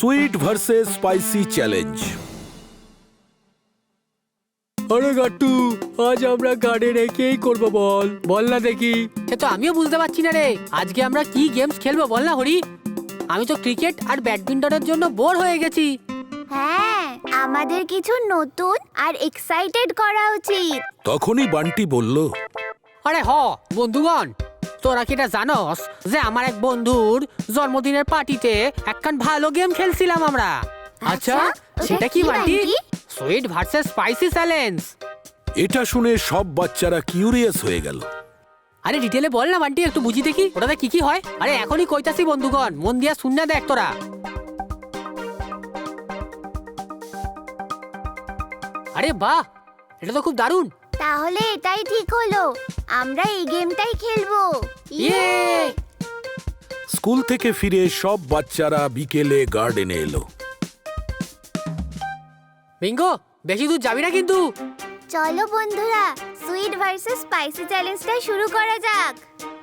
Sweet versus spicy challenge. আরে গাট্টু, আজ আমরা গাড়ি রেখেই করবো, বল বল না দেখি। সে তো আমিও বুঝতে পারছি না রে, আজকে আমরা কি গেমস খেলবো বল না হরি। আমি তো ক্রিকেট আর ব্যাডমিন্টনের জন্য বোর হয়ে গেছি। হ্যাঁ, আমাদের কিছু নতুন আর এক্সাইটেড করা উচিত। তখনই বান্টি বলল, আরে বন্ধুগণ, তোরা কি এটা জানোস যে আমার এক বন্ধুর জন্মদিনের পার্টিতে একখান ভালো গেম খেলছিলাম আমরা। আচ্ছা, সেটা কি Bunty? Sweet versus spicy challenge. এটা শুনে সব বাচ্চারা কিউরিয়াস হয়ে গেল। আরে ডিটেলে বল না বান্টি, একটু বুঝি দেখি ওটাতে কি কি হয়। আরে এখনই কইতাছি বন্ধুগণ, মন দিয়া শুন না দেখ তোরা। আরে বাহ, এটা তো খুব দারুণ। তাহলে এটাই ঠিক হলো, আমরা এই গেমটাই খেলবো। ইয়ে! স্কুল থেকে ফিরে সব বাচ্চারা বিকেলে গার্ডেনে এলো। বিঙ্গো, বেশি দূর যাবি না কিন্তু। চলো বন্ধুরা, সুইট ভার্সেস স্পাইসি চ্যালেঞ্জটা শুরু করা যাক।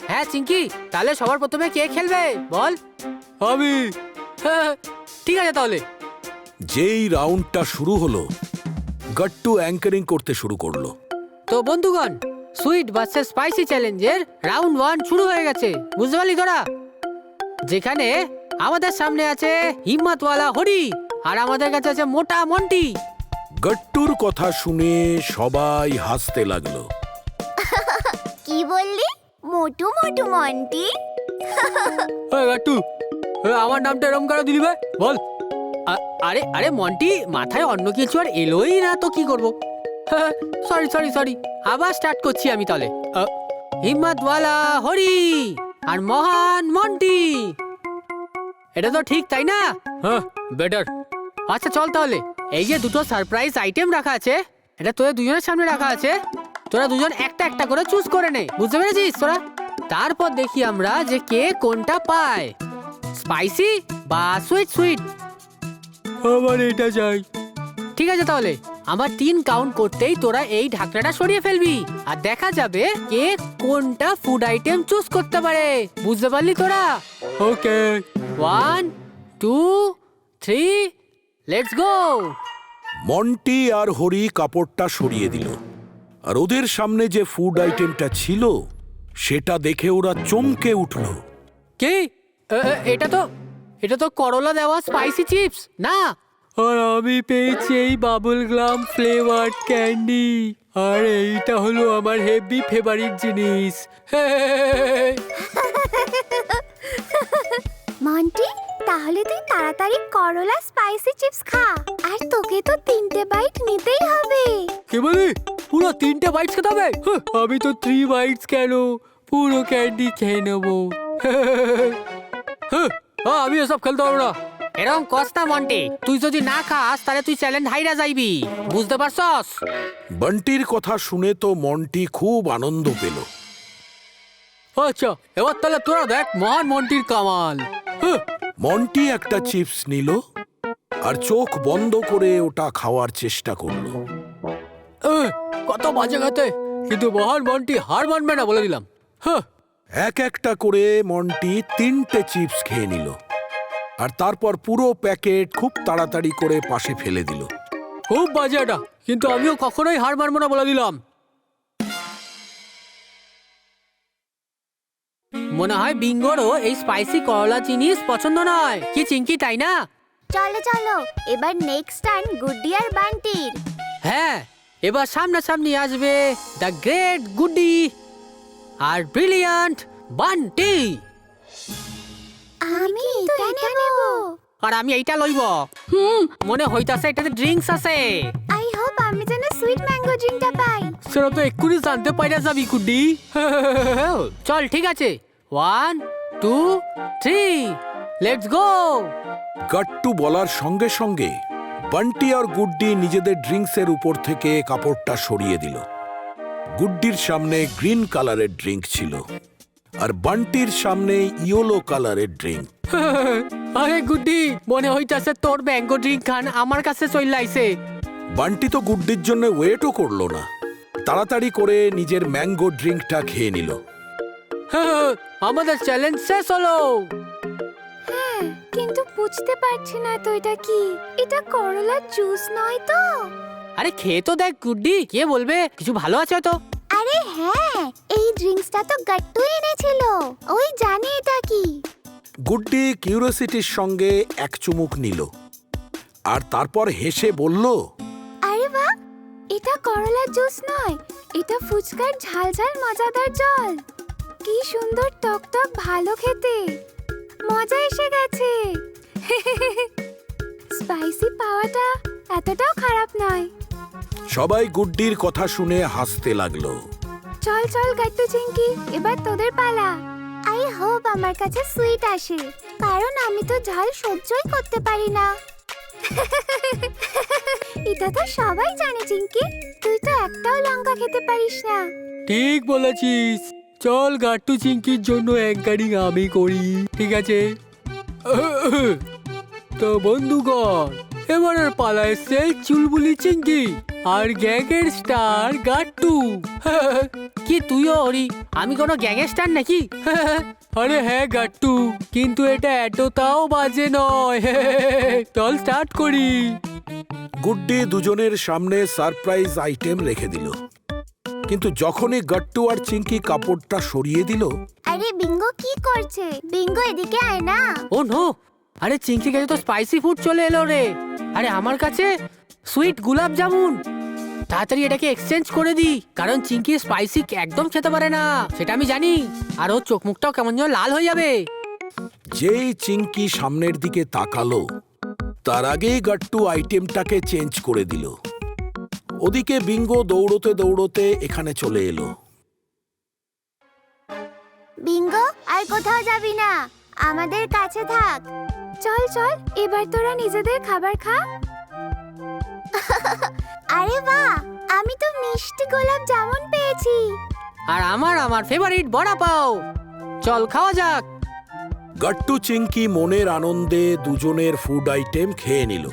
হ্যাঁ চিঙ্কি, তাহলে সবার প্রথমে কে খেলবে বল? আমি। হ্যাঁ, ঠিক আছে তাহলে। যেই রাউন্ডটা শুরু হলো, গাট্টু অ্যাঙ্কারিং করতে শুরু করলো। তো বন্ধুগণ, সুইট ভার্সেস স্পাইসি চ্যালেঞ্জের রাউন্ড 1 শুরু হয়ে গেছে, বুঝতে পারলি তোরা? যেখানে আমাদের সামনে আছে হিম্মতওয়ালা হরি আর আমাদের কাছে আছে মোটা মন্টি। গাট্টুর কথা শুনে সবাই হাসতে লাগলো। কি বললি? মোটু মোটু মন্টি? গাট্টু, আমার নামটা এরম কেন দিলি ভাই, বল। আরে আরে মন্টি, মাথায় অন্য কিছু আর এলোই না তো কি করবো। সরি সরি সরি, আবার স্টার্ট করছি আমি তাহলে। হিম্মতওয়ালা হরি আর মহান মন্টি, এটা তো ঠিক তাই না? হ্যাঁ, বেটার। আচ্ছা চল তাহলে, এই যে দুটো সারপ্রাইজ আইটেম রাখা আছে, এটা তোদের দুজনের সামনে রাখা আছে। তোরা দুজন একটা একটা করে চুজ করে নে, বুঝতে পেরেছিস তোরা? তারপর দেখি আমরা যে কে কোনটা পায়, স্পাইসি বা সুইট সুইট। আমার এটা চাই। ঠিক আছে তাহলে, আমার 3 কাউন্ট করতেই তোরা এই ঢাকনাটা সরিয়ে ফেলবি আর দেখা যাবে কে কোনটা ফুড আইটেম চুজ করতে পারে, বুঝতে পারলি তোরা? ওকে। 1 2 3, লেটস গো। মন্টি আর হরি কাপড়টা সরিয়ে দিল, আর ওদের সামনে যে ফুড আইটেমটা ছিল সেটা দেখে ওরা চমকে উঠল। কি? এটা তো করলা দেওয়া স্পাইসি চিপস না? আর আমি পেয়েছি এই বাবল গ্লাম ফ্লেভারড ক্যান্ডি, আর এইটা হলো আমার হেভি ফেভারিট জিনিস। মন্টি, তাহলে তুই তাড়াতাড়ি করলা স্পাইসি চিপস খা, আর তোকে তো 3টে বাইট নিতেই হবে। কি বলি? পুরো 3টে বাইটস খেতে হবে? আমি তো 3 বাইটস কেন, পুরো ক্যান্ডি খেয়ে নেবো। আমি এসব খেলতে পারবো না। এরকম কস্তা মন্টি, তুই যদি না খাস তাহলে তুই চ্যালেঞ্জ হাইরা যাইবি, বুঝতে পারছস? বান্টির কথা শুনে তো মন্টি খুব আনন্দ পেল। আচ্ছা, এবার তাহলে তোরা দেখ মহান মন্টির কামাল। মন্টি একটা চিপস নিল আর চোখ বন্ধ করে ওটা খাওয়ার চেষ্টা করলো। কত বাজে খেতে, কিন্তু মহান মন্টি হার মানবে না, বলে দিলাম। এক একটা করে মন্টি 3টে চিপস খেয়ে নিল, আর তারপর পুরো প্যাকেট খুব তাড়াতাড়ি করে পাশে ফেলে দিল। খুব বাজে এটা, কিন্তু আমিও কখনোই হার মানবো না, বলে দিলাম। মনে হয় বিঙ্গোরও এই স্পাইসি করলা জিনিস পছন্দ নয়, কি চিঙ্কি, তাই না? চলো চলো, এবার নেক্সট টার্ন গুড্ডি আর বান্টির। হ্যাঁ, এবার সামনাসামনি আসবে দ্য গ্রেট গুড্ডি আর ব্রিলিয়ান্ট বান্টি। আমি এটা নেব। আর আমি এইটা লইব। মনে হইতাছে এটাতে ড্রিঙ্কস আছে। আই হোপ আমি যেন সুইট ম্যাঙ্গো ড্রিঙ্কটা পাই। সেটা তো এক্ষুনি জানতে পাইরা যাবি গুড্ডি। চল ঠিক আছে, 1 2 3, লেটস গো। গাট্টু বলার সঙ্গে সঙ্গে বান্টি আর গুড্ডি নিজেদের ড্রিঙ্কসের উপর থেকে কাপড়টা সরিয়ে দিল। গুড্ডির সামনে গ্রিন কালারের ড্রিঙ্ক ছিল, আর বান্টির সামনে ইয়েলো কালারের ড্রিঙ্ক। আরে গুড্ডি, মনে হইতাছে তোর ম্যাঙ্গো ড্রিঙ্ক খান আমার কাছে চলে আইছে। বান্টি তো গুড্ডির জন্য ওয়েটও করলো না, তাড়াতাড়ি করে নিজের ম্যাঙ্গো ড্রিঙ্কটা খেয়ে নিল। আমাদের চ্যালেঞ্জ শেষ হলো। হ্যাঁ, কিন্তু বুঝতে পারছি না তো এটা কি। এটা করলার জুস নয় তো? আরে খেয়ে তো দেখ গুড্ডি, কে বলবে কিছু ভালো আছে তো। আরে হ্যাঁ, এই ড্রিঙ্কসটা তো গাট্টু এনেছিল। ওই জানে এটা কি। গুড্ডি কিউরিওসিটির সঙ্গে এক চুমুক নিল আর তারপর হেসে বলল, আরে বাহ, এটা করলার জুস নয়, এটা ফুচকার ঝাল ঝাল মজাদার জল। কি সুন্দর টক টক, ভালো খেতে, মজা এসে গেছে। স্পাইসি পাওয়াটা এতটাও খারাপ নয়। সবাই গুড্ডির কথা শুনে হাসতে লাগলো। চল চল গাট্টু চিংকি, এবার তোদের পালা। আই হোপ আমার কাছে সুইট আসে, কারণ আমি তো ঝাল সহ্যই করতে পারি না। এটা তো সবাই জানে চিংকি, তুই তো একটাও লঙ্কা খেতে পারিস না। ঠিক বলেছিস। চল গাট্টু চিংকির জন্য অ্যাঙ্কারিং আমি করি, ঠিক আছে? তো বন্ধুগণ, এবারের পালা এসছে চুলবুলি চিংকি আর গ্যাংয়ের স্টার গাট্টু। কি তুইও হরি? আমি কোনো গ্যাংস্টার নাকি? আরে হ্যাঁ গাট্টু, কিন্তু এটা এতটাও বাজে নয়। চল স্টার্ট করি। গুড্ডি দুজনের সামনে সারপ্রাইজ আইটেম রেখে দিল, কিন্তু যখনই গাট্টু আর চিংকি কাপড়টা সরিয়ে দিল, আরে বিঙ্গো কি করছে? বিঙ্গো এদিকে আয় না। ও নো, আরে চিংকির কাছে তো স্পাইসি ফুড চলে এলো রে। আরে আমার কাছে সুইট গোলাপ জামুন। তাড়াতাড়ি এটাকে এক্সচেঞ্জ করে দি, কারণ চিংকি স্পাইসি একদম খেতে পারে না, সেটা আমি জানি। আর ওর চোখ মুখটাও কেমন যেন লাল হয়ে যাবে। যেই চিংকি সামনের দিকে তাকালো, তার আগেই গাট্টু আইটেমটাকে চেঞ্জ করে দিল। ওদিকে বিঙ্গো দৌড়তে দৌড়তে এখানে চলে এলো। বিঙ্গো, আর কোথাও যাবি না, আমাদের কাছে থাক। চল চল, এবার তোরা নিজেদের খাবার খা। আরে বাহ, আমি তো মিষ্টি গোলাপ জামুন পেয়েছি। আর আমার ফেভারিট বড়া পাও। চল খাওয়া যাক। গাট্টু চিংকি মনের আনন্দে দুজনের ফুড আইটেম খেয়ে নিল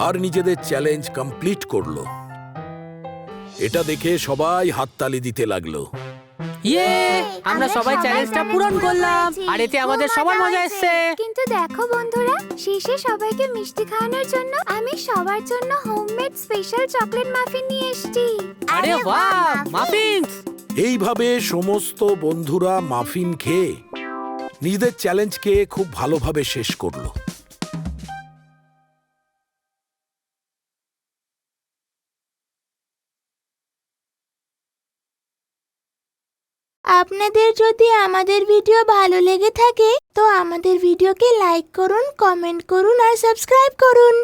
আর নিজেদের চ্যালেঞ্জ কমপ্লিট করলো। এটা দেখে সবাই হাততালি দিতে লাগলো। ইয়ে, আমরা সবাই চ্যালেঞ্জটা পূরণ করলাম, করেছি। আর এতে খুব আমাদের সবার মজা হয়েছে। এসছে। কিন্তু দেখো বন্ধুরা, শেষে সবাইকে মিষ্টি খাওয়ানোর জন্য আমি সবার জন্য হোমমেড স্পেশাল চকলেট মাফিন নিয়ে এসেছি। আরে বাহ, মাফিনস! এইভাবে সমস্ত বন্ধুরা মাফিন খেয়ে নিজেদের চ্যালেঞ্জকে খুব ভালোভাবে শেষ করলো। আপনাদের যদি আমাদের ভিডিও ভালো লেগে থাকে তো আমাদের ভিডিওকে লাইক করুন, কমেন্ট করুন আর সাবস্ক্রাইব করুন।